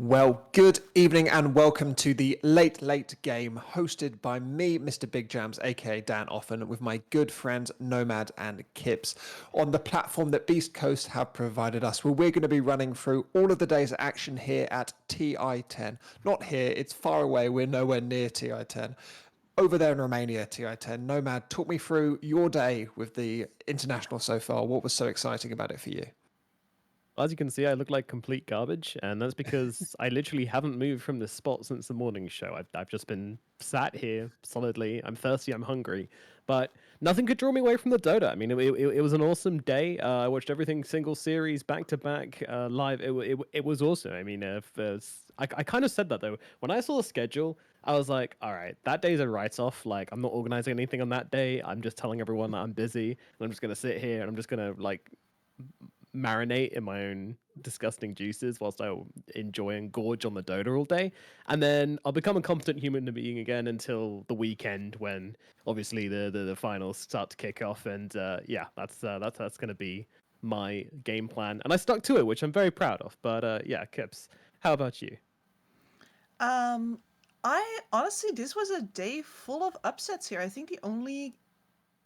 Well, good evening and welcome to the Late Late Game, hosted by me, Mr. BigJams, aka Dan Offen, with my good friends Nomad and Kips, on the platform that Beastcoast have provided us, where we're going to be running through all of the day's action here at TI10. Not here, it's far away, we're nowhere near TI10. Over there in Romania, TI10. Nomad, talk me through your day with the International so far. What was so exciting about it for you? As you can see, I look like complete garbage, and that's because I literally haven't moved from this spot since the morning show. I've just been sat here solidly. I'm thirsty, I'm hungry, but nothing could draw me away from the Dota. I mean, it was an awesome day. I watched everything single series, back to back, live. It was awesome. I mean, if there's, I kind of said that though. When I saw the schedule, I was like, all right, that day's a write off. Like, I'm not organizing anything on that day. I'm just telling everyone that I'm busy, and I'm just going to sit here and I'm just going to, like, marinate in my own disgusting juices whilst I enjoy and gorge on the Dota all day. And then I'll become a competent human being again until the weekend when obviously the finals start to kick off. And yeah, that's going to be my game plan. And I stuck to it, which I'm very proud of. But yeah, Kips, how about you? Um, I honestly, this was a day full of upsets here. I think the only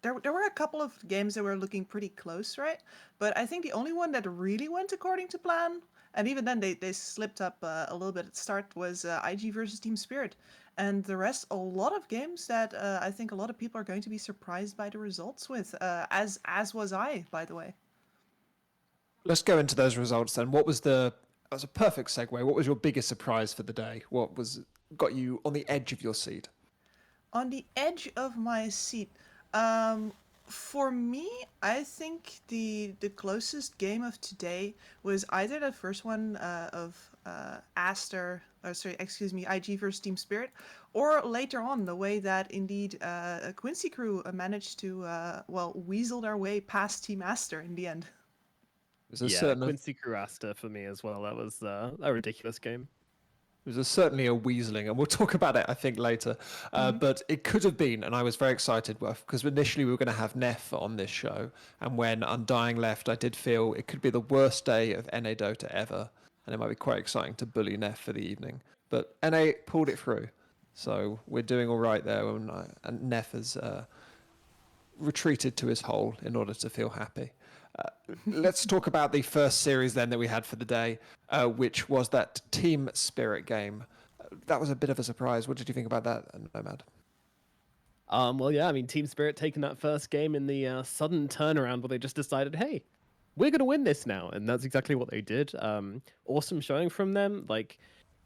there were a couple of games that were looking pretty close, right? But I think the only one that really went according to plan, and even then they slipped up a little bit at the start, was IG versus Team Spirit. And the rest, a lot of games that I think a lot of people are going to be surprised by the results with, as was I, by the way. Let's go into those results then. That was a perfect segue. What was your biggest surprise for the day? What was got you on the edge of your seat? On the edge of my seat. Um, for me, I think the closest game of today was either the first one of Aster, or sorry, excuse me, IG versus Team Spirit, or later on the way that indeed a Quincy crew managed to weasel their way past Team Aster in the end. There's a Yeah, certain Quincy Curasta for me as well. That was a ridiculous game. certainly a weaseling, and we'll talk about it, I think, later. But it could have been, and I was very excited because initially we were going to have Neff on this show, and when Undying left, I did feel it could be the worst day of NA Dota ever, and it might be quite exciting to bully Neff for the evening. But NA pulled it through, so we're doing all right there, and Neff has retreated to his hole in order to feel happy. Let's talk about the first series then that we had for the day, which was that Team Spirit game. That was a bit of a surprise. What did you think about that, Nomad? Well, yeah, I mean, Team Spirit taking that first game in the sudden turnaround where they just decided, hey, we're gonna win this now, and that's exactly what they did. Awesome showing from them. Like,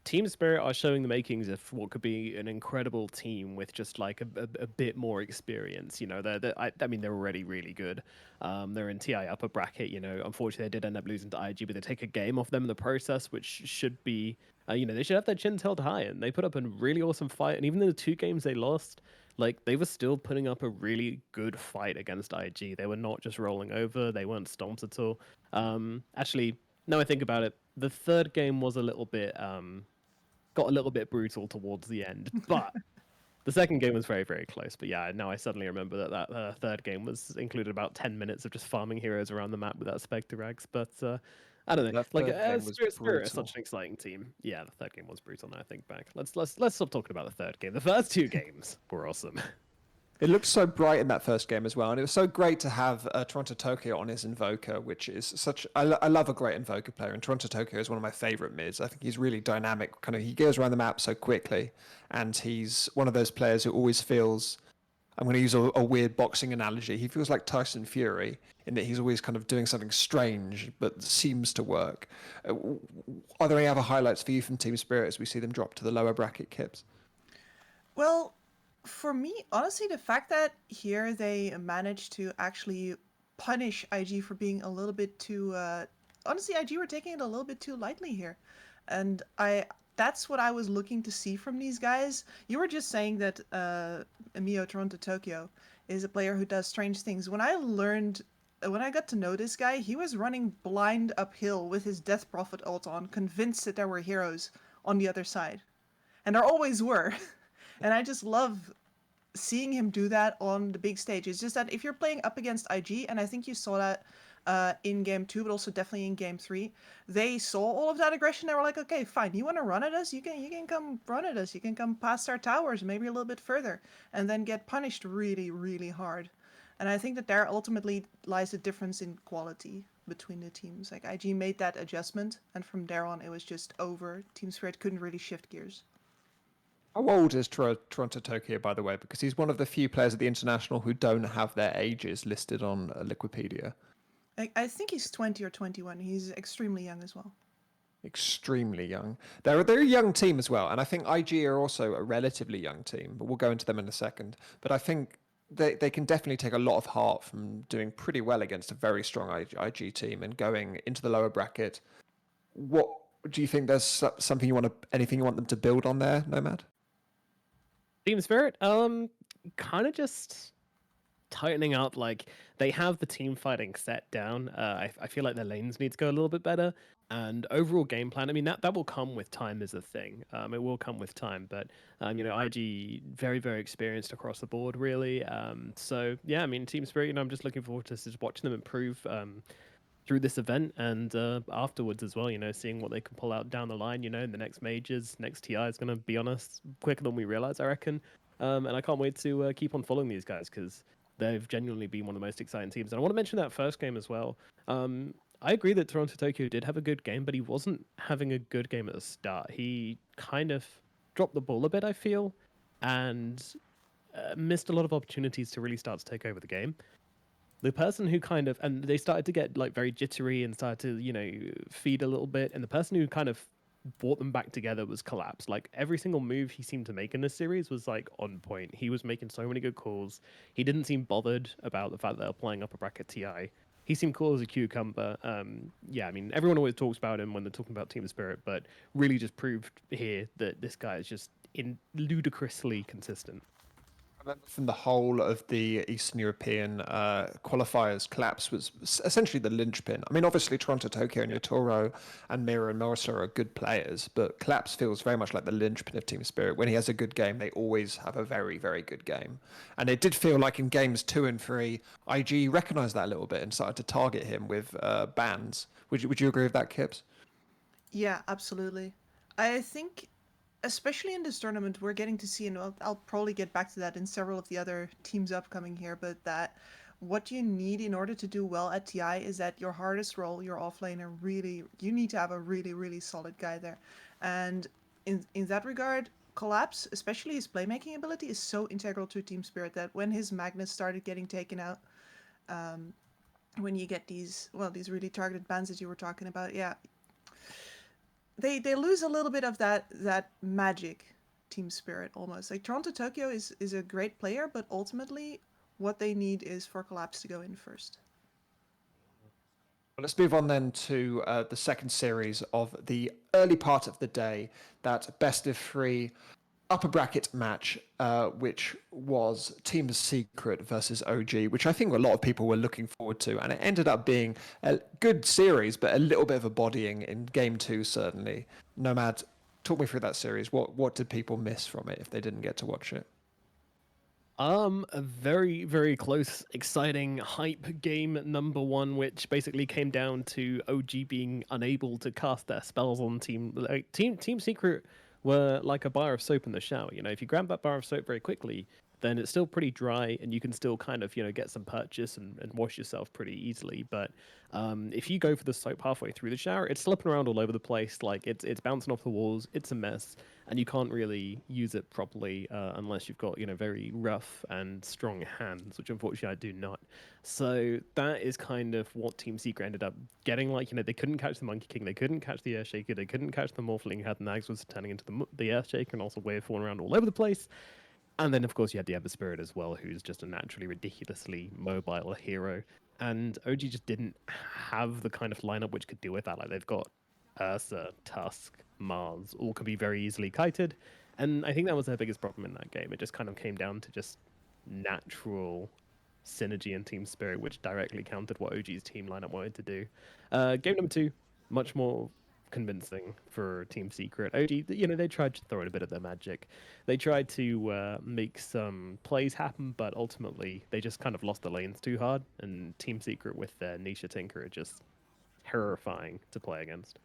Team Spirit are showing the makings of what could be an incredible team with just like a bit more experience. You know, I mean, they're already really good. They're in TI upper bracket. You know, unfortunately, they did end up losing to IG, but they take a game off them in the process, which should be, you know, they should have their chins held high, and they put up a really awesome fight. And even in the two games they lost, like they were still putting up a really good fight against IG. They were not just rolling over. They weren't stomped at all. Actually, now I think about it, the third game was a little bit got a little bit brutal towards the end, but the second game was very, very close. But yeah, now I suddenly remember that third game was included about 10 minutes of just farming heroes around the map without Spectre Rags. But I don't know, That like third game was Spirit is brutal. such an exciting team. Yeah, the third game was brutal. Now I think back, let's stop talking about the third game. The first two games were awesome. It looked so bright in that first game as well, and it was so great to have Toronto Tokyo on his Invoker, which is such. I love a great Invoker player, and Toronto Tokyo is one of my favorite mids. I think he's really dynamic. Kind of, he goes around the map so quickly, and he's one of those players who always feels. I'm going to use a weird boxing analogy. He feels like Tyson Fury in that he's always kind of doing something strange, but seems to work. Are there any other highlights for you from Team Spirit as we see them drop to the lower bracket, Kips? Well, for me, honestly, the fact that here they managed to actually punish IG for being a little bit too, honestly, IG were taking it a little bit too lightly here. And that's what I was looking to see from these guys. You were just saying that Mio Toronto Tokyo is a player who does strange things. When I got to know this guy, he was running blind uphill with his Death Prophet ult on, convinced that there were heroes on the other side. And there always were. And I just love seeing him do that on the big stage. It's just that if you're playing up against IG, and I think you saw that in game 2, but also definitely in game 3. They saw all of that aggression. They were like, okay, fine, you want to run at us? You can come run at us. You can come past our towers, maybe a little bit further, and then get punished really, really hard. And I think that there ultimately lies the difference in quality between the teams. Like IG made that adjustment, and from there on, it was just over. Team Spirit couldn't really shift gears. How old is Toronto Tokyo, by the way? Because he's one of the few players at the international who don't have their ages listed on Liquipedia. I think he's 20 or 21. He's extremely young as well. Extremely young. They're a young team as well, and I think IG are also a relatively young team, but we'll go into them in a second. But I think they can definitely take a lot of heart from doing pretty well against a very strong IG team and going into the lower bracket. What do you think? There's something anything you want them to build on there, Nomad? Team Spirit, kind of just tightening up. Like they have the team fighting set down. I feel like their lanes need to go a little bit better. And overall game plan, I mean that will come with time is a thing. It will come with time, but IG very very experienced across the board really. So yeah, I mean Team Spirit, I'm just looking forward to just watching them improve through this event and afterwards as well. Seeing what they can pull out down the line. In the next majors, next TI is going to be on us quicker than we realize, I reckon. And I can't wait to keep on following these guys because they've genuinely been one of the most exciting teams. And I want to mention that first game as well. I agree that Toronto Tokyo did have a good game, but he wasn't having a good game at the start. He kind of dropped the ball a bit, I feel, and missed a lot of opportunities to really start to take over the game. The person who and they started to get like very jittery and started to, feed a little bit. And the person who kind of brought them back together was Collapse. Like every single move he seemed to make in this series was like on point. He was making so many good calls. He didn't seem bothered about the fact that they were playing up a bracket TI. He seemed cool as a cucumber. Yeah, I mean, everyone always talks about him when they're talking about Team Spirit, but really just proved here that this guy is just ludicrously consistent. From the whole of the Eastern European qualifiers, Collapse was essentially the linchpin. I mean, obviously Toronto, Tokyo, and Yotoro and Mira and Morisa are good players, but Collapse feels very much like the linchpin of Team Spirit. When he has a good game, they always have a very, very good game. And it did feel like in games 2 and 3, IG recognised that a little bit and started to target him with bans. Would you agree with that, Kips? Yeah, absolutely. I think, especially in this tournament, we're getting to see, and I'll probably get back to that in several of the other teams upcoming here, but that what you need in order to do well at TI is that your hardest role, your offlaner, really, you need to have a really, really solid guy there. And in that regard, Collapse, especially his playmaking ability, is so integral to Team Spirit that when his Magnus started getting taken out, when you get these really targeted bans that you were talking about, yeah, they lose a little bit of that magic Team Spirit almost. Like Toronto Tokyo is a great player, but ultimately what they need is for Collapse to go in first. Well, let's move on then to the second series of the early part of the day, that best of 3 upper bracket match, which was Team Secret versus OG, which I think a lot of people were looking forward to. And it ended up being a good series, but a little bit of a bodying in game 2, certainly. Nomad, talk me through that series. What did people miss from it if they didn't get to watch it? A very, very close, exciting hype game number 1, which basically came down to OG being unable to cast their spells on Team Secret were like a bar of soap in the shower. If you grab that bar of soap very quickly, then it's still pretty dry and you can still kind of, get some purchase and wash yourself pretty easily. But if you go for the soap halfway through the shower, it's slipping around all over the place. Like it's bouncing off the walls. It's a mess. And you can't really use it properly unless you've got, very rough and strong hands, which unfortunately I do not. So that is kind of what Team Secret ended up getting. Like, they couldn't catch the Monkey King, they couldn't catch the Earthshaker, they couldn't catch the Morphling who had Nags was turning into the Earthshaker and also wave falling around all over the place. And then, of course, you had the Ember Spirit as well, who's just a naturally ridiculously mobile hero. And OG just didn't have the kind of lineup which could deal with that. Like, they've got Ursa, Tusk, Mars, all can be very easily kited. And I think that was their biggest problem in that game. It just kind of came down to just natural synergy and team spirit, which directly countered what OG's team lineup wanted to do. Game number 2, much more convincing for Team Secret. OG, they tried to throw in a bit of their magic. They tried to make some plays happen, but ultimately they just kind of lost the lanes too hard. And Team Secret with their Nisha Tinker are just terrifying to play against.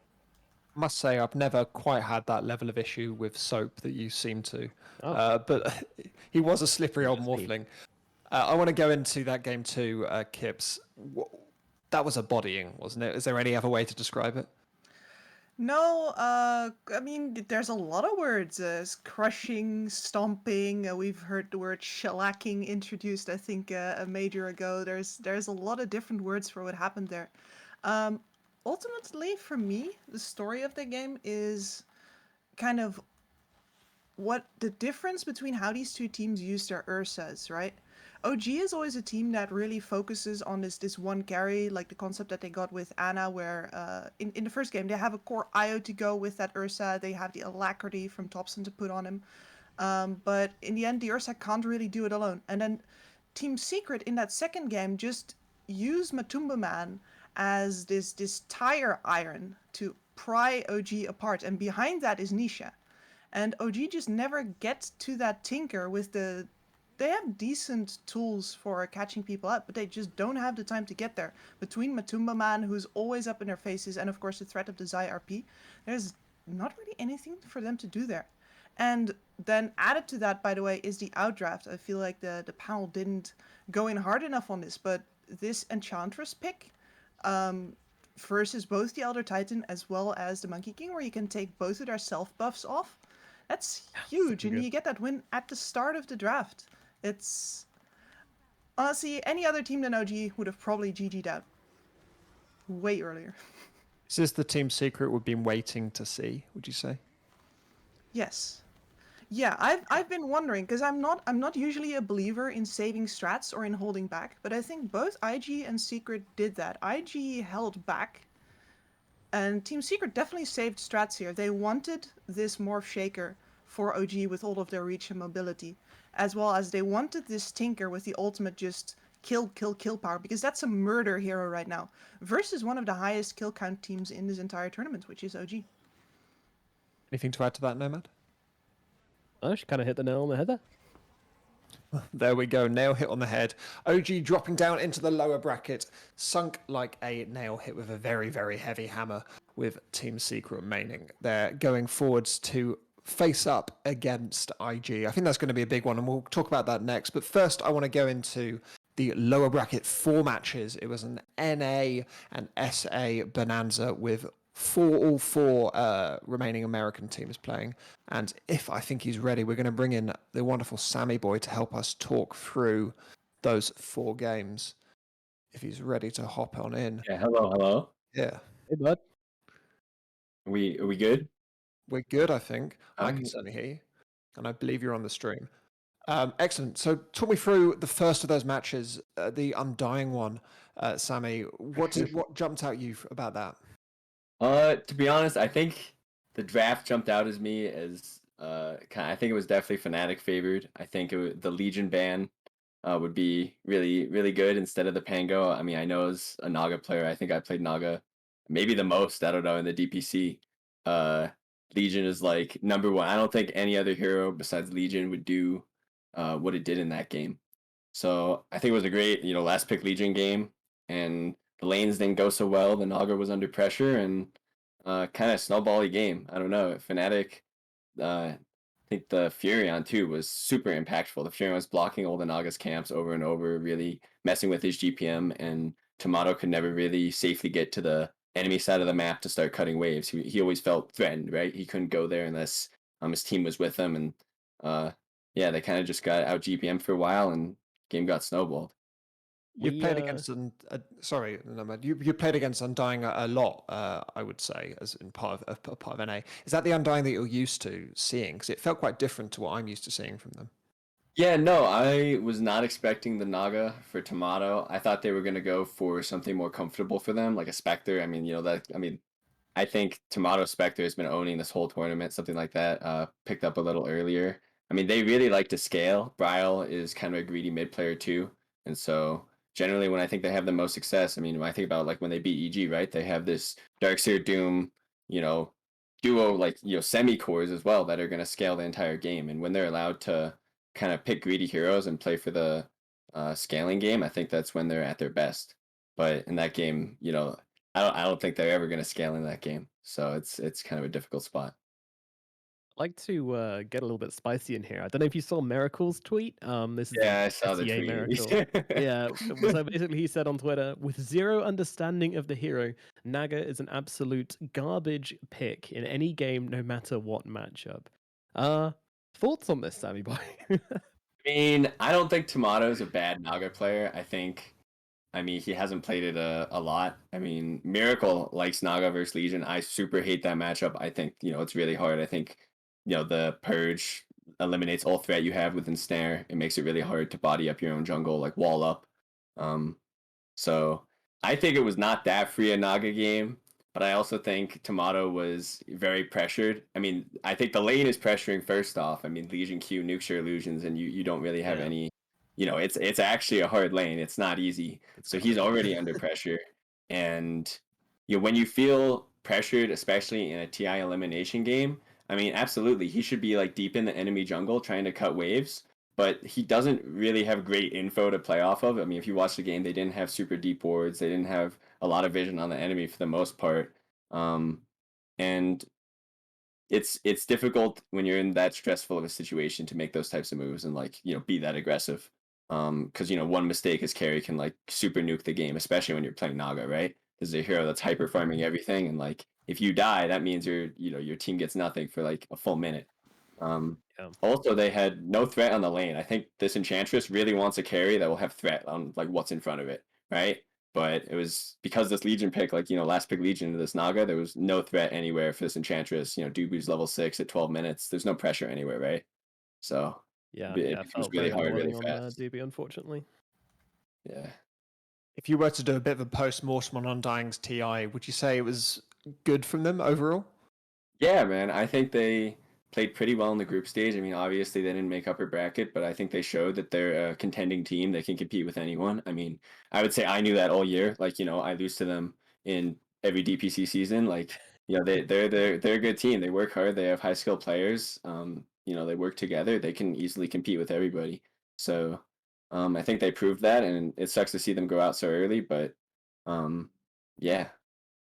I must say, I've never quite had that level of issue with Soap that you seem to. Oh. But he was a slippery old Just me. morphling. I want to go into that game too, Kips. That was a bodying, wasn't it? Is there any other way to describe it? No, I mean, there's a lot of words. Crushing, stomping. We've heard the word shellacking introduced, I think, a major ago. There's a lot of different words for what happened there. Um, Ultimately, for me, the story of the game is kind of what the difference between how these two teams use their Ursas, right? OG is always a team that really focuses on this one carry, like the concept that they got with Ana, where in the first game they have a core IO to go with that Ursa, they have the alacrity from Thompson to put on him, but in the end the Ursa can't really do it alone. And then Team Secret in that second game just use Matumba Man as this tire iron to pry OG apart, and behind that is Nisha. And OG just never gets to that Tinker with the. They have decent tools for catching people up, but they just don't have the time to get there. Between Matumba Man, who's always up in their faces, and of course the threat of the Zai RP, there's not really anything for them to do there. And then added to that, by the way, is the outdraft. I feel like the panel didn't go in hard enough on this, but this Enchantress pick versus both the Elder Titan as well as the Monkey King, where you can take both of their self buffs off, that's huge. And good. you get that win at the start of the draft. It's honestly, any other team than OG would have probably GG'd out way earlier. Is this the team secret we've been waiting to see, would you say? Yes. Yeah, I've been wondering, because I'm not usually a believer in saving strats or in holding back, but I think both IG and Secret did that. IG held back, and Team Secret definitely saved strats here. They wanted this Morph Shaker for OG with all of their reach and mobility, as well as they wanted this Tinker with the ultimate just kill power, because that's a murder hero right now, versus one of the highest kill count teams in this entire tournament, which is OG. Anything to add to that, Nomad? Oh, she kind of hit the nail on the head there. There we go, nail hit on the head. OG dropping down into the lower bracket, sunk like a nail hit with a very, very heavy hammer, with Team Secret remaining. They're going forwards to face up against IG. I think that's going to be a big one, and we'll talk about that next. But first, I want to go into the lower bracket 4 matches. It was an NA and SA bonanza with all four remaining American teams playing. And if I think he's ready, we're going to bring in the wonderful Sammyboy to help us talk through those 4 games. If he's ready to hop on in. Yeah, hello. Yeah. Hey, bud. Are we good? We're good, I think. I can certainly hear you. And I believe you're on the stream. Excellent. So talk me through the first of those matches, the Undying one, Sammy. What jumped out you about that? To be honest, I think the draft jumped out as me as I think it was definitely Fnatic favored. I think the Legion ban would be really, really good instead of the Pango. I mean, I know as a Naga player, I think I played Naga maybe the most, I don't know, in the DPC. Legion is like number 1. I don't think any other hero besides Legion would do what it did in that game. So I think it was a great, last pick Legion game, and the lanes didn't go so well. The Naga was under pressure, and kind of snowbally game. I don't know. Fnatic, I think the Furion too was super impactful. The Furion was blocking all the Naga's camps over and over, really messing with his GPM, and Tomato could never really safely get to the enemy side of the map to start cutting waves. He always felt threatened, right? He couldn't go there unless his team was with him, and yeah, they kind of just got out GPM for a while, and game got snowballed. You've played against sorry, Nomad. You played against Undying a lot, I would say, as in part of NA. Is that the Undying that you're used to seeing? Because it felt quite different to what I'm used to seeing from them. Yeah, no, I was not expecting the Naga for Tomato. I thought they were gonna go for something more comfortable for them, like a Spectre. I mean, I think Tomato Spectre has been owning this whole tournament, something like that. Picked up a little earlier. I mean, they really like to scale. Bryle is kind of a greedy mid player too, and so generally when I think they have the most success, I mean, when I think about like when they beat EG, right? They have this Darkseer Doom, duo semi cores as well that are going to scale the entire game. And when they're allowed to kind of pick greedy heroes and play for the scaling game, I think that's when they're at their best. But in that game, I don't think they're ever going to scale in that game. So it's kind of a difficult spot. I'd like to get a little bit spicy in here. I don't know if you saw Miracle's tweet. This is the Yeah, I saw the SEA tweet. Miracle. Yeah, so basically he said on Twitter, with zero understanding of the hero, Naga is an absolute garbage pick in any game, no matter what matchup. Thoughts on this, Sammy Boy? I mean, I don't think Tomato's a bad Naga player. I mean, he hasn't played it a lot. I mean, Miracle likes Naga versus Legion. I super hate that matchup. I think, it's really hard. I think, the Purge eliminates all threat you have with Ensnare. It makes it really hard to body up your own jungle, like wall up. Um, so I think it was not that free a Naga game, but I also think Tomato was very pressured. I mean, I think the lane is pressuring first off. I mean, Legion Q nukes your illusions, and you don't really have Yeah. any. It's actually a hard lane. It's not easy. So he's already under pressure, and when you feel pressured, especially in a TI elimination game, I mean, absolutely, he should be like deep in the enemy jungle trying to cut waves, but he doesn't really have great info to play off of. I mean, if you watch the game, they didn't have super deep wards. They didn't have a lot of vision on the enemy for the most part. And it's difficult when you're in that stressful of a situation to make those types of moves and be that aggressive. Because one mistake as carry can super nuke the game, especially when you're playing Naga, right? There's a hero that's hyper farming everything, and if you die, that means your team gets nothing for a full minute. Yeah. Also, they had no threat on the lane. I think this Enchantress really wants a carry that will have threat on what's in front of it, right? But it was because this Legion pick, last pick Legion into this Naga, there was no threat anywhere for this Enchantress. Dubu's level 6 at 12 minutes. There's no pressure anywhere, right? So Yeah, it yeah, becomes felt really very hard, really underwhelming on fast. DB, unfortunately. Yeah. If you were to do a bit of a post-mortem on Undying's TI, would you say it was good from them overall? Yeah, man. I think they played pretty well in the group stage. I mean, obviously they didn't make upper bracket, but I think they showed that they're a contending team that can compete with anyone. I mean, I would say I knew that all year. I lose to them in every DPC season. They're a good team. They work hard. They have high skill players. They work together. They can easily compete with everybody. So, I think they proved that, and it sucks to see them go out so early. But, yeah,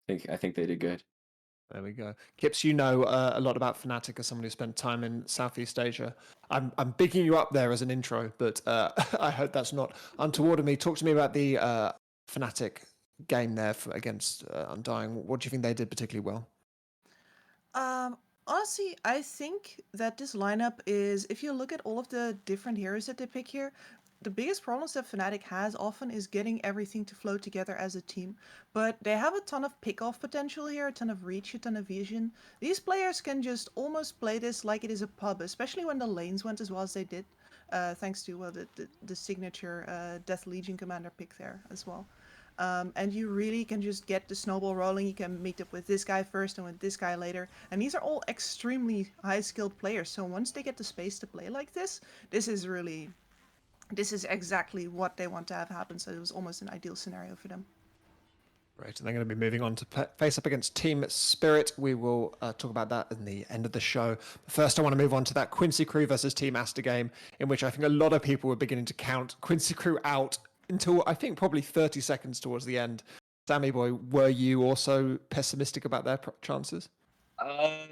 I think they did good. There we go. Kips, you know a lot about Fnatic as someone who spent time in Southeast Asia. I'm bigging you up there as an intro, but I hope that's not untoward of me. Talk to me about the Fnatic game there against Undying. What do you think they did particularly well? Honestly, I think that this lineup is, if you look at all of the different heroes that they pick here, the biggest problems that Fnatic has often is getting everything to flow together as a team. But they have a ton of pick-off potential here, a ton of reach, a ton of vision. These players can just almost play this like it is a pub, especially when the lanes went as well as they did, thanks to the signature Death Legion commander pick there as well. And you really can just get the snowball rolling. You can meet up with this guy first and with this guy later. And these are all extremely high-skilled players. So once they get the space to play like this is exactly what they want to have happen. So it was almost an ideal scenario for them. Great, and they're going to be moving on to face up against Team Spirit. We will talk about that in the end of the show. But first, I want to move on to that Quincy Crew versus Team Aster game, in which I think a lot of people were beginning to count Quincy Crew out until I think probably 30 seconds towards the end. Sammyboy, were you also pessimistic about their chances?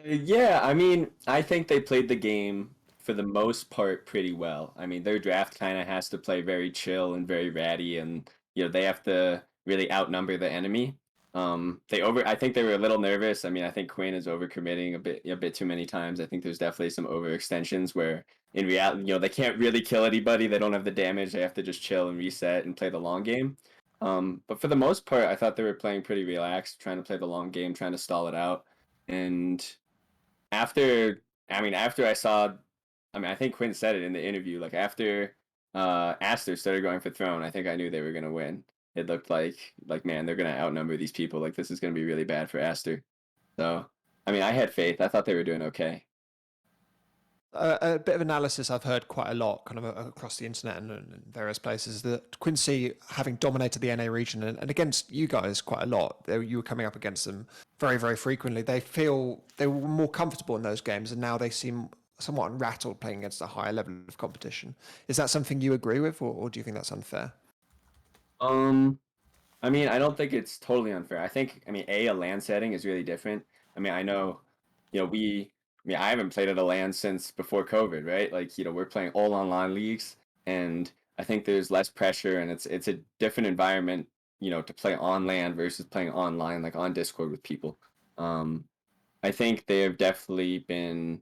Yeah, I mean, I think they played the game for the most part pretty well. I mean, their draft kind of has to play very chill and very ratty, and they have to really outnumber the enemy. I think they were a little nervous. I mean, I think Quinn is overcommitting a bit too many times. I think there's definitely some overextensions where in reality, they can't really kill anybody. They don't have the damage. They have to just chill and reset and play the long game. But for the most part, I thought they were playing pretty relaxed, trying to play the long game, trying to stall it out. And after I saw, I think Quinn said it in the interview, after Aster started going for Throne, I think I knew they were gonna win. It looked like man, they're gonna outnumber these people. This is gonna be really bad for Aster. So, I had faith. I thought they were doing okay. A bit of analysis I've heard quite a lot, kind of across the internet and various places, that Quincy, having dominated the NA region and against you guys quite a lot, you were coming up against them very, very frequently. They feel they were more comfortable in those games, and now they seem somewhat unrattled playing against a higher level of competition. Is that something you agree with, or do you think that's unfair? I mean, I don't think it's totally unfair. I think, I mean, a LAN setting is really different. I mean, I know, I mean, I haven't played at a LAN since before COVID, right? Like, we're playing all online leagues, and I think there's less pressure, and it's a different environment, to play on LAN versus playing online, like on Discord with people. Um, I think they have definitely been,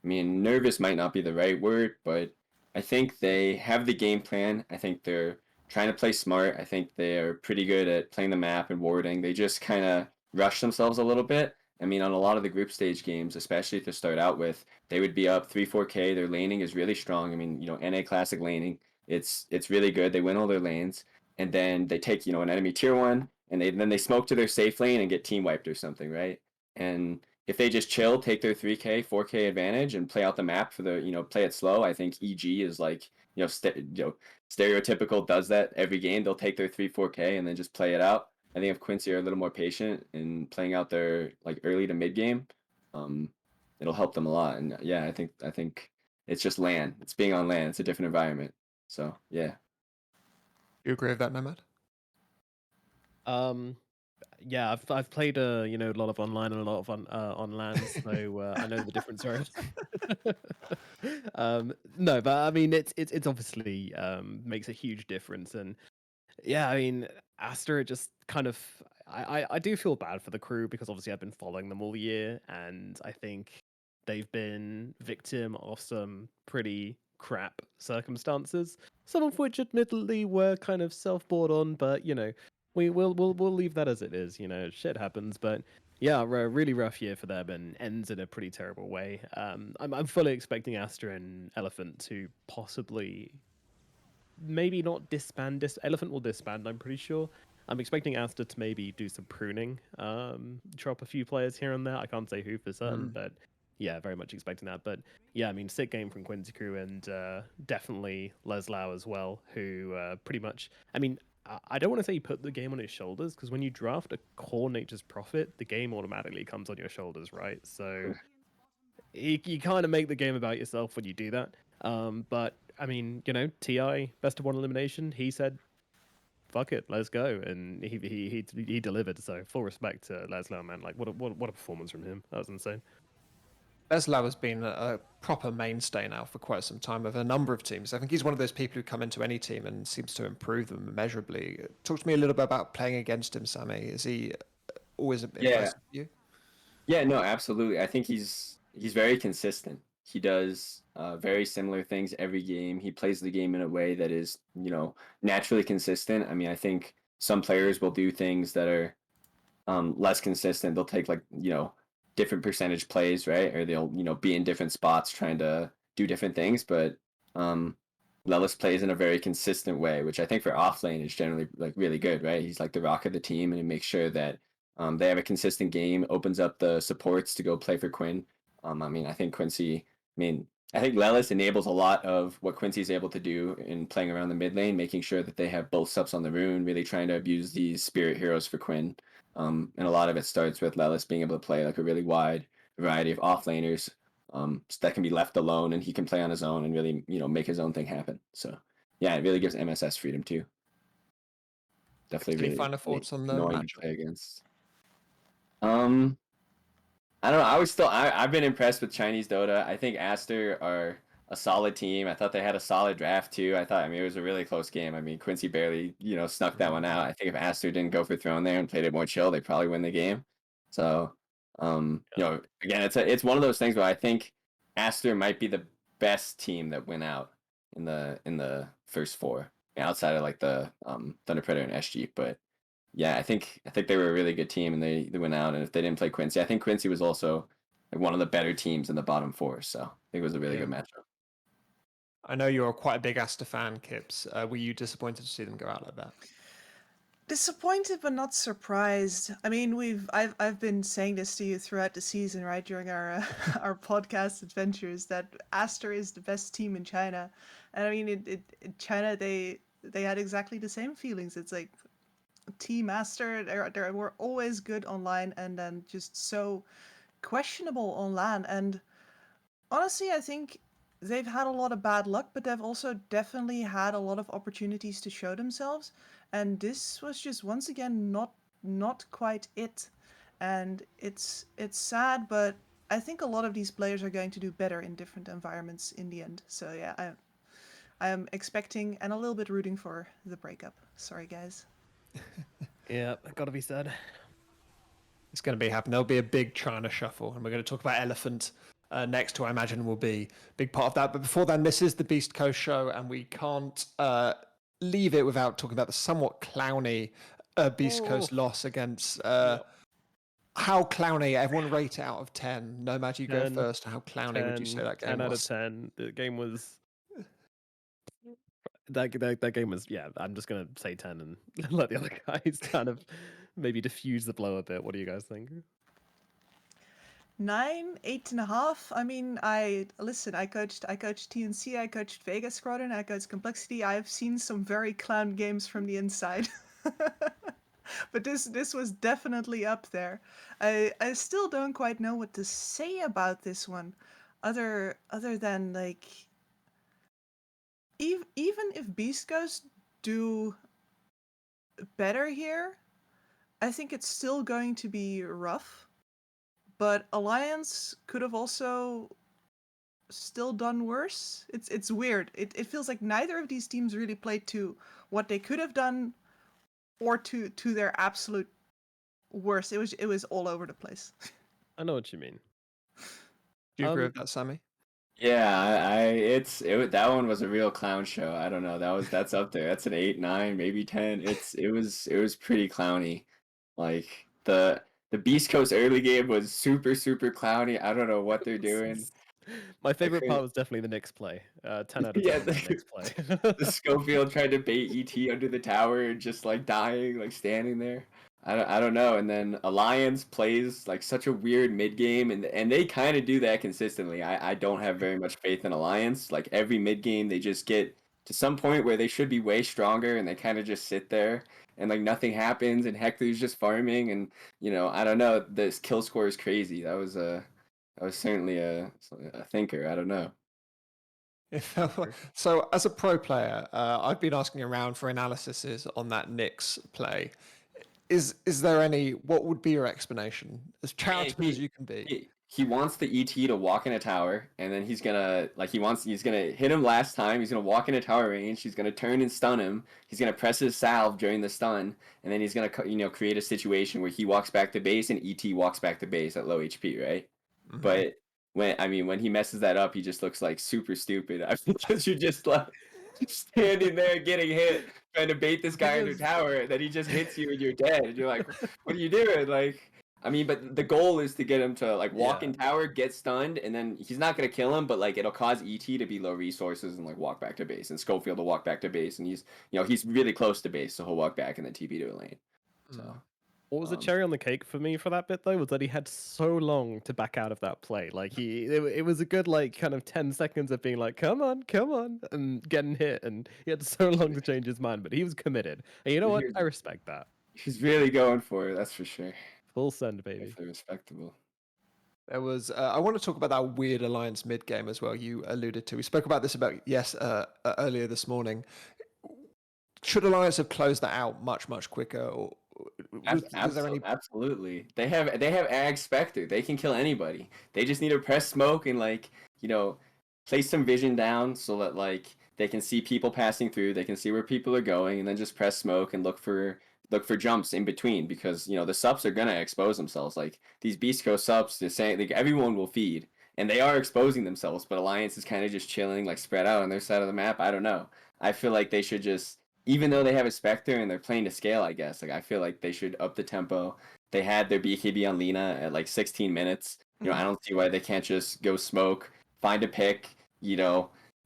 I mean, nervous might not be the right word, but I think they have the game plan. I think they're trying to play smart. I think they are pretty good at playing the map and warding. They just kind of rush themselves a little bit. I mean, on a lot of the group stage games, especially to start out with, they would be up 3-4K. Their laning is really strong. I mean, NA Classic laning, it's really good. They win all their lanes, and then they take, an enemy tier one, and then they smoke to their safe lane and get team wiped or something, right? And if they just chill, take their 3K, 4K advantage, and play out the map for the, play it slow, I think EG is like, stereotypical does that every game. They'll take their 3, 4K and then just play it out. I think if Quincy are a little more patient in playing out their like early to mid game, um, it'll help them a lot. And yeah, I think it's just LAN. It's being on LAN. It's a different environment. So yeah. You agree with that, Nomad? Um, yeah, I've played a lot of online and a lot of on LAN, so I know the difference, right? No, but I mean it's obviously makes a huge difference, and yeah, I mean Aster just kind of I do feel bad for the crew because obviously I've been following them all year, and I think they've been victim of some pretty crap circumstances, some of which admittedly were kind of self-brought on, but we'll leave that as it is. Shit happens, but yeah, a really rough year for them and ends in a pretty terrible way. I'm fully expecting Aster and Elephant to possibly maybe not disband. Elephant will disband, I'm pretty sure. I'm expecting Aster to maybe do some pruning, drop a few players here and there. I can't say who for certain, but yeah, very much expecting that. But yeah, I mean, sick game from Quincy Crew and definitely Leslau as well, who pretty much, I mean, I don't want to say he put the game on his shoulders, because when you draft a core Nature's Prophet, the game automatically comes on your shoulders, right? So you kind of make the game about yourself when you do that. But I mean, Ti best of one elimination. He said, "Fuck it, let's go," and he delivered. So full respect to Laszlo, man. Like what a performance from him. That was insane. Leslau has been a proper mainstay now for quite some time with a number of teams. I think he's one of those people who come into any team and seems to improve them immeasurably. Talk to me a little bit about playing against him, Sammy. Is he always Yeah. impressed with you? Yeah, no, absolutely. I think he's very consistent. He does very similar things every game. He plays the game in a way that is, naturally consistent. I mean, I think some players will do things that are less consistent. They'll take like, different percentage plays, right? Or they'll, be in different spots trying to do different things. But um, Lelis plays in a very consistent way, which I think for off lane is generally like really good, right? He's like the rock of the team, and he makes sure that they have a consistent game, opens up the supports to go play for Quinn. I mean, I think Quincy, I mean, I think Lelis enables a lot of what Quincy's able to do in playing around the mid lane, making sure that they have both subs on the rune, really trying to abuse these spirit heroes for Quinn. And a lot of it starts with Lelis being able to play like a really wide variety of offlaners that can be left alone, and he can play on his own and really, make his own thing happen. So yeah, it really gives MSS freedom too. Definitely Any really, final really thoughts on the annoying to matchup? play against. I don't know. I've been impressed with Chinese Dota. I think Aster are a solid team. I thought they had a solid draft too. I mean, it was a really close game. I mean, Quincy barely, snuck that one out. I think if Aster didn't go for throne there and played it more chill, they probably win the game. So, again, it's one of those things where I think Aster might be the best team that went out in the first four, outside of like the Thunder Predator and SG. But yeah, I think they were a really good team, and they went out. And if they didn't play Quincy, I think Quincy was also like one of the better teams in the bottom four. So I think it was a really Yeah. good matchup. I know you're quite a big Asta fan, Kips. Were you disappointed to see them go out like that? Disappointed but not surprised. I mean, I've been saying this to you throughout the season, right? During our our podcast adventures, that Aster is the best team in China, and I mean, in China they had exactly the same feelings. It's like Team Aster, they were always good online, and then just so questionable on LAN. And honestly, I think they've had a lot of bad luck, but they've also definitely had a lot of opportunities to show themselves. And this was just once again not quite it. And it's sad, but I think a lot of these players are going to do better in different environments in the end. So yeah, I am expecting and a little bit rooting for the breakup. Sorry, guys. Yeah, gotta be said. It's going to be happening. There'll be a big China shuffle, and we're going to talk about Elephant next, who I imagine will be a big part of that. But before then, this is the Beast Coast show, and we can't leave it without talking about the somewhat clowny Beast Coast loss against. How clowny? Everyone rate it out of 10. Nomad, you go 10, first. How clowny would you say that game 10 out of was? 10. The game was that game was, yeah, I'm just gonna say 10 and let the other guys kind of maybe diffuse the blow a bit. What do you guys think? 9, 8.5. I mean, I coached TNC, I coached Vegas Squadron, I coached Complexity. I've seen some very clown games from the inside. But this was definitely up there. I still don't quite know what to say about this one, other than like even if Beast Coast do better here, I think it's still going to be rough. But Alliance could have also still done worse. It's weird. It feels like neither of these teams really played to what they could have done or to their absolute worst. It was all over the place. I know what you mean. Do you agree with that, Sammy? Yeah, that one was a real clown show. I don't know. That's up there. That's an 8, 9, maybe 10. It was pretty clowny. Like the Beast Coast early game was super super clowny. I don't know what they're doing. My favorite couldn't- part was definitely the Knicks play. 10 out of 10 Yeah, on the Knicks play. the Schofield tried to bait ET under the tower and just like dying, like standing there. I don't know. And then Alliance plays like such a weird mid game, and they kind of do that consistently. I don't have very much faith in Alliance. Like every mid game, they just get to some point where they should be way stronger, and they kind of just sit there, and like nothing happens, and Hector's just farming, and I don't know. This kill score is crazy. That was certainly a thinker. I don't know. So, as a pro player, I've been asking around for analyses on that Knicks play. Is there any? What would be your explanation? As charitable as you can be. He wants the ET to walk in a tower, and then he's gonna hit him last time. He's gonna walk in a tower range. He's gonna turn and stun him. He's gonna press his salve during the stun, and then he's gonna create a situation where he walks back to base and ET walks back to base at low HP, right? Mhm. But when he messes that up, he just looks like super stupid. I mean, because you're just like standing there getting hit, trying to bait this guy under tower, and then he just hits you and you're dead. And you're like, what are you doing? Like, I mean, but the goal is to get him to like walk in tower, get stunned, and then he's not gonna kill him, but like it'll cause ET to be low resources and like walk back to base, and Schofield will walk back to base, and he's really close to base, so he'll walk back and then TP to a lane. So. What was the cherry on the cake for me for that bit though was that he had so long to back out of that play. Like it was a good like kind of 10 seconds of being like, come on, and getting hit, and he had so long to change his mind, but he was committed. And you know what? I respect that. He's really going for it, that's for sure. Full send, baby. Definitely respectable. There was. I want to talk about that weird Alliance mid game as well. You alluded to. We spoke about this earlier this morning. Should Alliance have closed that out much quicker, or was there any? Absolutely. They have Ag Spectre. They can kill anybody. They just need to press smoke and place some vision down so that they can see people passing through. They can see where people are going, and then just press smoke and look for jumps in between, because the subs are gonna expose themselves. Like these Beast Coast subs, they're saying like everyone will feed, and they are exposing themselves. But Alliance is kind of just chilling, like spread out on their side of the map. I don't know. I feel like they should just. Even though they have a Spectre and they're playing to scale, I guess, I feel like they should up the tempo. They had their BKB on Lina at like 16 minutes. I don't see why they can't just go smoke, find a pick,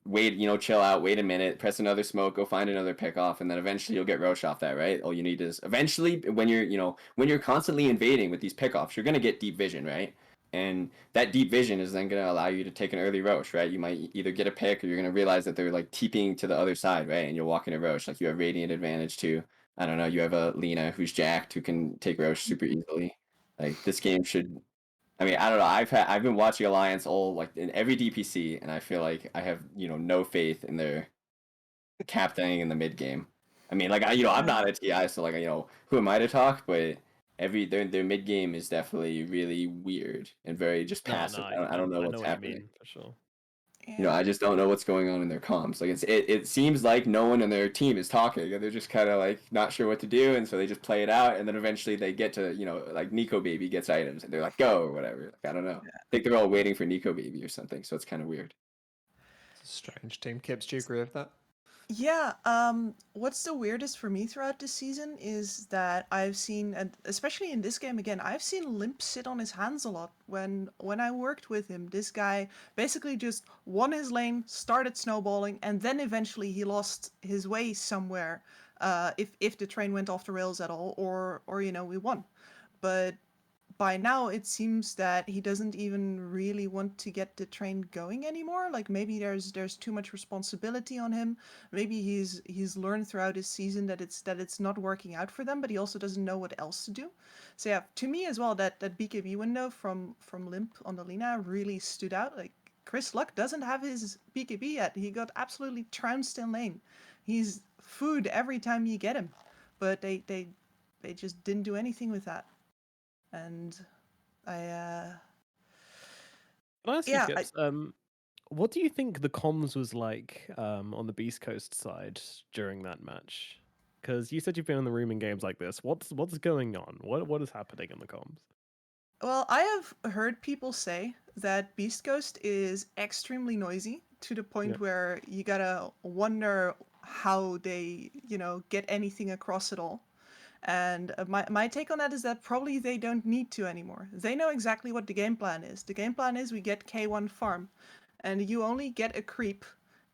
wait, chill out, wait a minute, press another smoke, go find another pick off, and then eventually you'll get Roche off that, right? All you need is eventually when you're constantly invading with these pickoffs, you're gonna get deep vision, right? And that deep vision is then gonna allow you to take an early Roche, right? You might either get a pick or you're gonna realize that they're like TPing to the other side, right? And you'll walk in a Roche. Like you have radiant advantage too. I don't know, you have a Lena who's jacked who can take Roche super easily. Like this game should I mean, I don't know. I've been watching Alliance all like in every DPC, and I feel like I have no faith in their captaining in the mid game. I mean, like I'm Yeah. not a TI, so like who am I to talk? But their mid game is definitely really weird and very just No, no, passive. I don't know I what's know what you happening. mean for sure. Yeah. I just don't know what's going on in their comms. Like it seems like no one in their team is talking, and they're just kind of like not sure what to do, and so they just play it out, and then eventually they get to like Nico Baby gets items, and they're like go or whatever. Like I don't know. I think they're all waiting for Nico Baby or something, so it's kind of weird. It's a strange team. Kips, do you agree with that? Yeah, what's the weirdest for me throughout this season is that I've seen, and especially in this game again, I've seen Limp sit on his hands a lot. When I worked with him, this guy basically just won his lane, started snowballing, and then eventually he lost his way somewhere. If the train went off the rails at all, or we won. But by now it seems that he doesn't even really want to get the train going anymore. Like maybe there's too much responsibility on him. Maybe he's learned throughout his season that it's not working out for them, but he also doesn't know what else to do. So yeah, to me as well, that BKB window from Limp on the Lina really stood out. Like Chris Luck doesn't have his BKB yet. He got absolutely trounced in lane. He's food every time you get him, but they just didn't do anything with that. And I Can I ask you, yeah, I Kips? What do you think the comms was like on the Beast Coast side during that match? Because you said you've been in the room in games like this. What's going on? What is happening in the comms? well, I have heard people say that Beast Coast is extremely noisy to the Yeah. point where you gotta wonder how they, get anything across at all. And my take on that is that probably they don't need to anymore. They know exactly what the game plan is. The game plan is we get K1 farm, and you only get a creep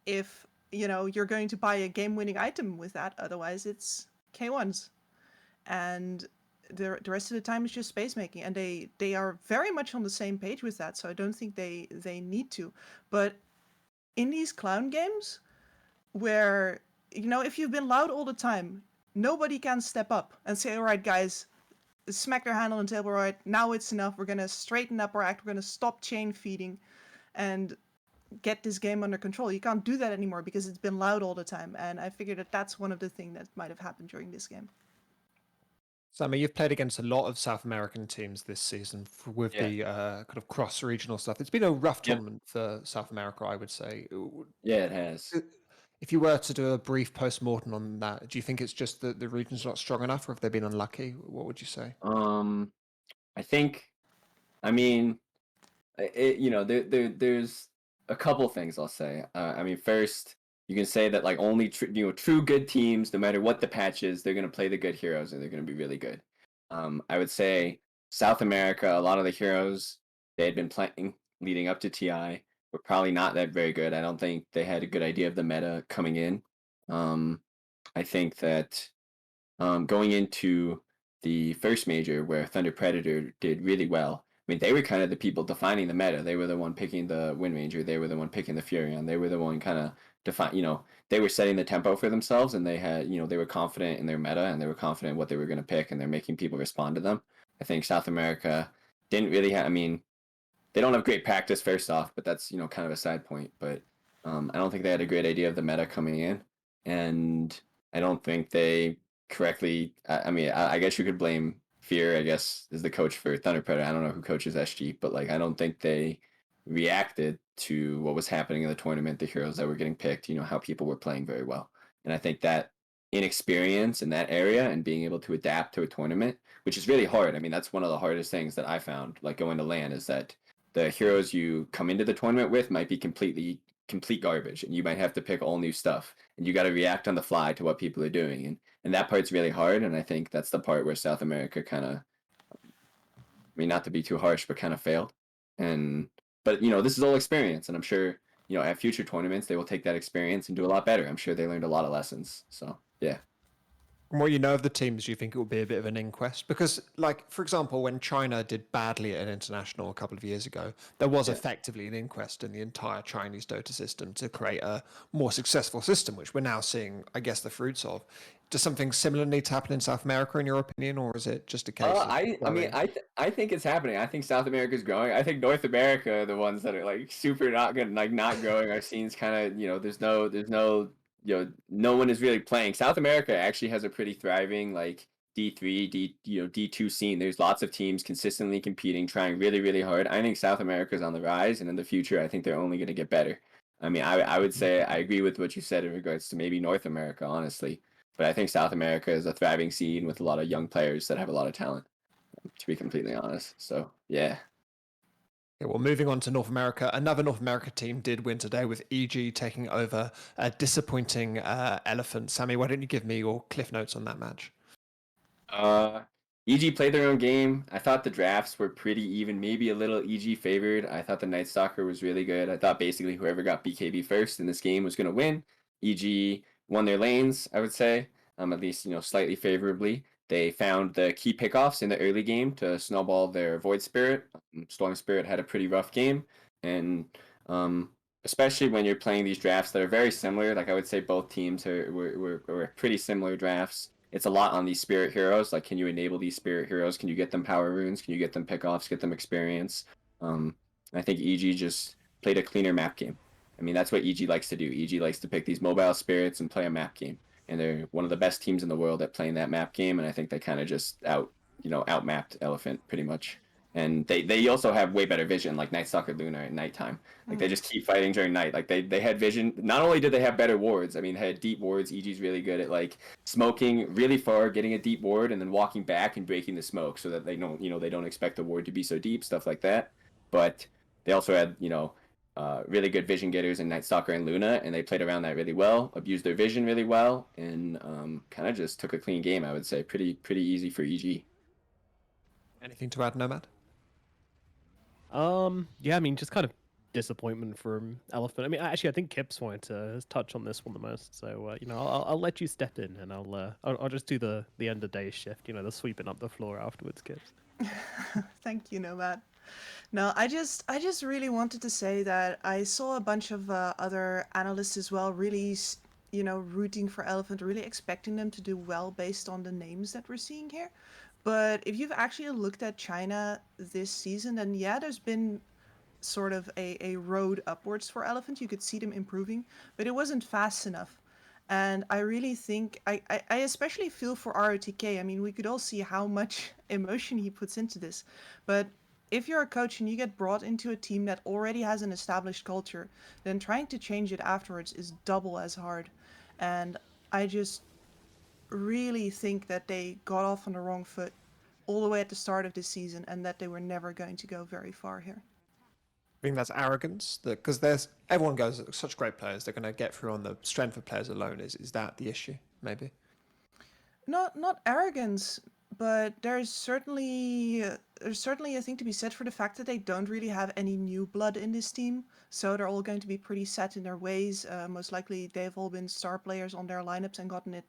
if you're going to buy a game-winning item with that. Otherwise, it's K1s, and the rest of the time is just space making. And they are very much on the same page with that. So I don't think they need to. But in these clown games, where if you've been loud all the time, nobody can step up and say, all right, guys, smack their hand on the table, all right, now it's enough, we're going to straighten up our act, we're going to stop chain feeding and get this game under control. You can't do that anymore because it's been loud all the time, and I figured that that's one of the things that might have happened during this game. Sammy, you've played against a lot of South American teams this season with Yeah. the kind of cross-regional stuff. It's been a rough Yep. tournament for South America, I would say. Yeah, it has. If you were to do a brief post-mortem on that, do you think it's just that the region's not strong enough, or have they been unlucky? What would you say? I think, I mean, there's a couple things I'll say. I mean, first, you can say that like only true good teams, no matter what the patch is, they're gonna play the good heroes and they're gonna be really good. I would say South America, a lot of the heroes they had been playing leading up to TI were probably not that very good. I don't think they had a good idea of the meta coming in. I think that going into the first major where Thunder Predator did really well. I mean, they were kind of the people defining the meta. They were the one picking the Wind Ranger. They were the one picking the Furion. They were the one kind of they were setting the tempo for themselves, and they had, they were confident in their meta, and they were confident in what they were going to pick, and they're making people respond to them. I think South America didn't really have. I mean, they don't have great practice first off, but that's kind of a side point. But I don't think they had a great idea of the meta coming in, and I don't think they correctly. I mean, I guess you could blame Fear. I guess is the coach for Thunder Predator. I don't know who coaches SG, but like I don't think they reacted to what was happening in the tournament, the heroes that were getting picked. How people were playing very well, and I think that inexperience in that area and being able to adapt to a tournament, which is really hard. I mean, that's one of the hardest things that I found, like going to LAN, is that the heroes you come into the tournament with might be complete garbage, and you might have to pick all new stuff, and you got to react on the fly to what people are doing, and that part's really hard. And I think that's the part where South America kind of, I mean, not to be too harsh, but kind of failed. And but this is all experience, and I'm sure at future tournaments, they will take that experience and do a lot better. I'm sure they learned a lot of lessons. So yeah. From what you know of the teams, do you think it will be a bit of an inquest? Because, like, for example, when China did badly at an international a couple of years ago, there was Yeah. effectively an inquest in the entire Chinese Dota system to create a more successful system, which we're now seeing, I guess, the fruits of. Does something similar need to happen in South America, in your opinion, or is it just a case of I mean, growing? I think it's happening. I think South America is growing. I think North America are the ones that are like super not good, like not growing. Our scene's kind of, no one is really playing. South America actually has a pretty thriving like D3, D2 scene. There's lots of teams consistently competing, trying really, really hard. I think South America is on the rise, and in the future, I think they're only going to get better. I mean, I would say I agree with what you said in regards to maybe North America, honestly. But I think South America is a thriving scene with a lot of young players that have a lot of talent, to be completely honest. So, yeah. Okay, well, moving on to North America, another North America team did win today with EG taking over a disappointing Elephant. Sammy, why don't you give me your cliff notes on that match? Uh, EG played their own game. I thought the drafts were pretty even, maybe a little EG favored. I thought the Night Stalker was really good. I thought basically whoever got BKB first in this game was going to win. EG won their lanes, I would say, at least, slightly favorably. They found the key pickoffs in the early game to snowball their Void Spirit. Storm Spirit had a pretty rough game, and especially when you're playing these drafts that are very similar, like I would say both teams were pretty similar drafts. It's a lot on these spirit heroes. Like, can you enable these spirit heroes? Can you get them power runes? Can you get them pickoffs? Get them experience? I think EG just played a cleaner map game. I mean, that's what EG likes to do. EG likes to pick these mobile spirits and play a map game. And they're one of the best teams in the world at playing that map game. And I think they kind of just outmapped Elephant pretty much. And they also have way better vision, like Night Stalker Luna at nighttime. Like they just keep fighting during night. Like they had vision. Not only did they have better wards, I mean, they had deep wards. EG's really good at like smoking really far, getting a deep ward, and then walking back and breaking the smoke so that they don't expect the ward to be so deep, stuff like that. But they also had really good vision getters in Night Stalker and Luna, and they played around that really well, abused their vision really well, and kind of just took a clean game. I would say pretty easy for EG. Anything to add, Nomad? Yeah, I mean, just kind of disappointment from Elephant. I mean, actually, I think Kips wanted to touch on this one the most. So, I'll let you step in, and I'll just do the end of day shift. The sweeping up the floor afterwards, Kips. Thank you, Nomad. No, I just really wanted to say that I saw a bunch of other analysts as well, really, rooting for Elephant, really expecting them to do well based on the names that we're seeing here. But if you've actually looked at China this season, then yeah, there's been sort of a road upwards for Elephant. You could see them improving, but it wasn't fast enough. And I really think, I especially feel for ROTK. I mean, we could all see how much emotion he puts into this. But if you're a coach and you get brought into a team that already has an established culture, then trying to change it afterwards is double as hard. And I just really think that they got off on the wrong foot all the way at the start of this season and that they were never going to go very far here. I think that's arrogance. Because there's everyone goes such great players, they're going to get through on the strength of players alone. Is that the issue? Maybe. Not arrogance, but there's certainly a thing to be said for the fact that they don't really have any new blood in this team, so they're all going to be pretty set in their ways. Most likely, they've all been star players on their lineups and gotten it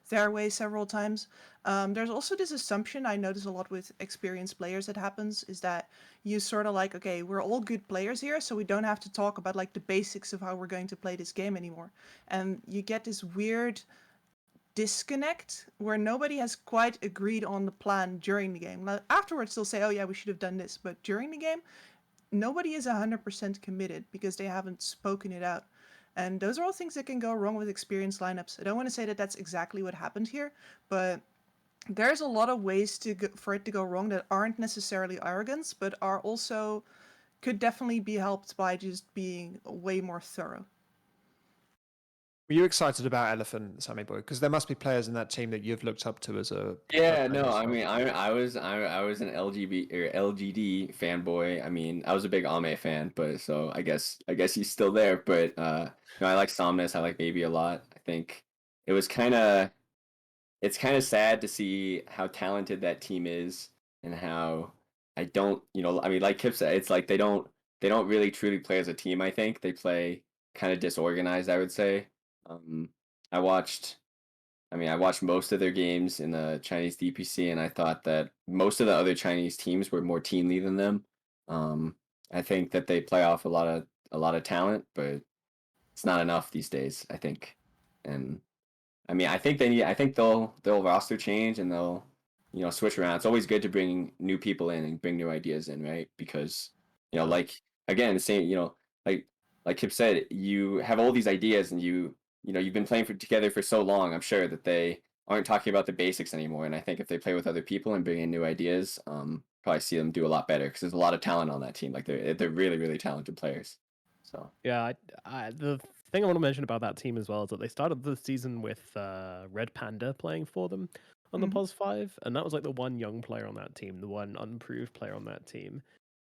their way several times. There's also this assumption I notice a lot with experienced players that happens is that you sort of like, okay, we're all good players here, so we don't have to talk about like the basics of how we're going to play this game anymore, and you get this weird disconnect where nobody has quite agreed on the plan during the game. Now, afterwards, they'll say, oh yeah, we should have done this. But during the game, nobody is 100% committed because they haven't spoken it out. And those are all things that can go wrong with experienced lineups. I don't want to say that that's exactly what happened here, but there's a lot of ways for it to go wrong that aren't necessarily arrogance, but are also could definitely be helped by just being way more thorough. Were you excited about Elephant, Sammyboy? Because there must be players in that team that you've looked up to as a Yeah, player no, I yourself. mean, I was an LGB or LGD fanboy. I mean, I was a big Ame fan, but so I guess he's still there. But I like Somnus. I like Baby a lot. I think it was it's kind of sad to see how talented that team is and how I mean, like Kip said, it's like they don't really truly play as a team. I think they play kind of disorganized, I would say. I watched I watched most of their games in the Chinese DPC, and I thought that most of the other Chinese teams were more teamly than them. Um, I think that they play off a lot of talent, but it's not enough these days, I think. And I think I think they'll roster change and they'll switch around. It's always good to bring new people in and bring new ideas in, right? Because like again, same like Kip said, you have all these ideas and you've been playing together for so long. I'm sure that they aren't talking about the basics anymore. And I think if they play with other people and bring in new ideas, probably see them do a lot better because there's a lot of talent on that team. Like they're really really talented players. So Yeah, the thing I want to mention about that team as well is that they started the season with Red Panda playing for them on the Mhm. Pos 5, and that was like the one young player on that team, the one unproved player on that team.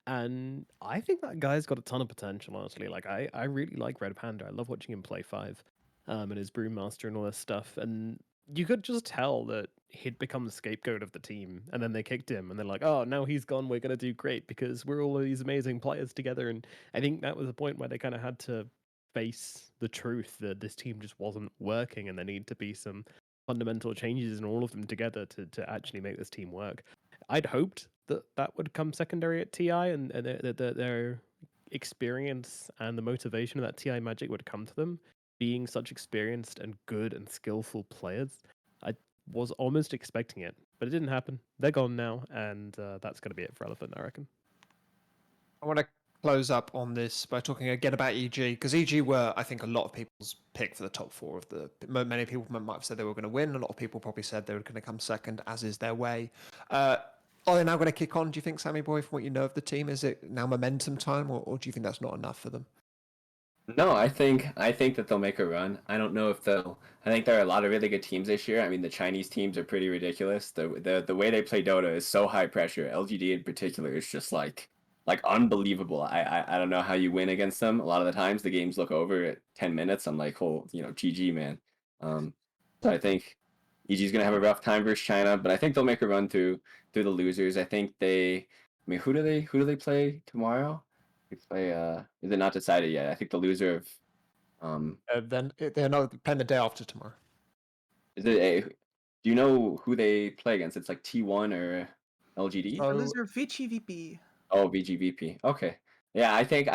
And I think that guy's got a ton of potential, honestly. Like I really like Red Panda. I love watching him play 5, and his Brewmaster and all this stuff. And you could just tell that he'd become the scapegoat of the team, and then they kicked him, and they're like, "Oh, now he's gone. We're gonna do great because we're all these amazing players together." And I think that was the point where they kind of had to face the truth that this team just wasn't working, and there need to be some fundamental changes in all of them together to actually make this team work. I'd hoped that that would come secondary at TI, and their experience and the motivation of that TI magic would come to them, being such experienced and good and skillful players. I was almost expecting it, but it didn't happen. They're gone now, and that's going to be it for Elephant, I reckon. I want to close up on this by talking again about EG, because EG were, I think, a lot of people's pick for the top four of the. Many people might have said they were going to win. A lot of people probably said they were going to come second, as is their way. Are they now going to kick on? Do you think, Sammyboy, from what you know of the team, is it now momentum time, or do you think that's not enough for them? no, I think that they'll make a run. I don't know if they'll. I think there are a lot of really good teams this year. I mean, the Chinese teams are pretty ridiculous. The way they play Dota is so high pressure. LGD in particular is just like unbelievable. I don't know how you win against them. A lot of the times the games look over at 10 minutes. I'm like, oh, GG man. Um, so I think EG's gonna have a rough time versus China, but I think they'll make a run through the losers. I think they. I mean, who do they play tomorrow? They play. Is it not decided yet? I think the loser of um. Then they're not playing the day after tomorrow. Is it a? Do you know who they play against? It's like T1 or LGD. The So loser of Vici VP. Oh, VGVP. Okay. Yeah, I think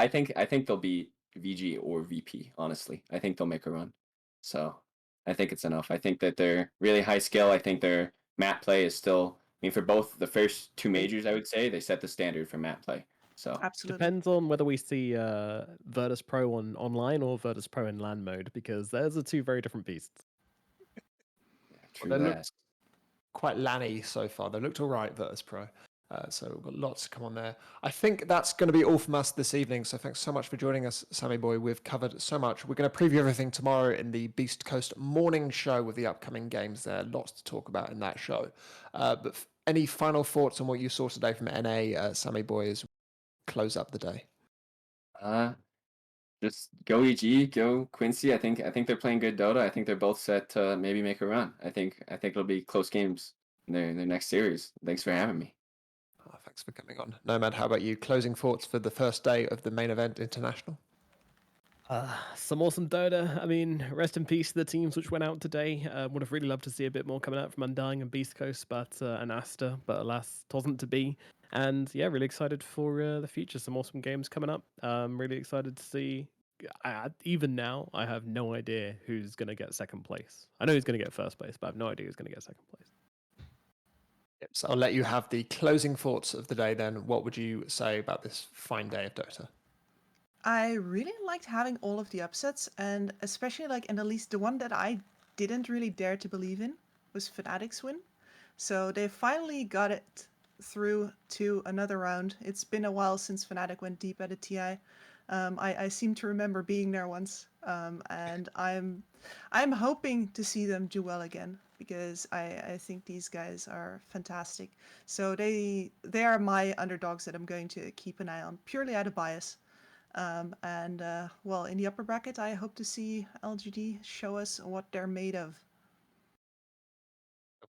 they'll beat VG or VP. Honestly, I think they'll make a run. So I think it's enough. I think that they're really high skill. I think their map play is still. I mean, for both the first two majors, I would say they set the standard for map play. So Absolutely. Depends on whether we see Virtus Pro on online or Virtus Pro in LAN mode, because those are two very different beasts. true they that. looked quite lanny so far. They looked all right, Virtus Pro. So we've got lots to come on there. I think that's going to be all from us this evening. So thanks so much for joining us, Sammyboy. We've covered so much. We're going to preview everything tomorrow in the Beastcoast morning show with the upcoming games there. Lots to talk about in that show. But any final thoughts on what you saw today from NA, Sammyboy, as we close up the day? Uh, just go EG, go Quincy. I think they're playing good Dota. I think they're both set to maybe make a run. I think it'll be close games in their next series. Thanks for having me. Thanks for coming on. Nomad, how about you? Closing thoughts for the first day of the main event international? Some awesome Dota. I mean, rest in peace to the teams which went out today. Would have really loved to see a bit more coming out from Undying and Beastcoast, and Asta, but alas, it wasn't to be. And yeah, really excited for the future. Some awesome games coming up. Really excited to see. Even now, I have no idea who's going to get second place. I know who's going to get first place, but I have no idea who's going to get second place. Yep, so I'll let you have the closing thoughts of the day then. What would you say about this fine day of Dota? I really liked having all of the upsets, and especially and at least the one that I didn't really dare to believe in was Fnatic's win. So they finally got it through to another round. It's been a while since Fnatic went deep at a TI. I seem to remember being there once, and I'm hoping to see them do well again because I think these guys are fantastic. So they are my underdogs that I'm going to keep an eye on purely out of bias. Well, in the upper bracket, I hope to see LGD show us what they're made of.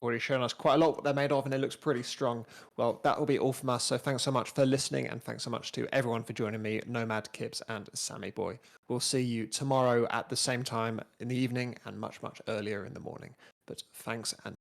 already shown us quite a lot what they're made of, and it looks pretty strong. Well, that will be all from us. So thanks so much for listening, and thanks so much to everyone for joining me, Nomad, Kips, and Sammyboy. We'll see you tomorrow at the same time in the evening and much, much earlier in the morning. But thanks and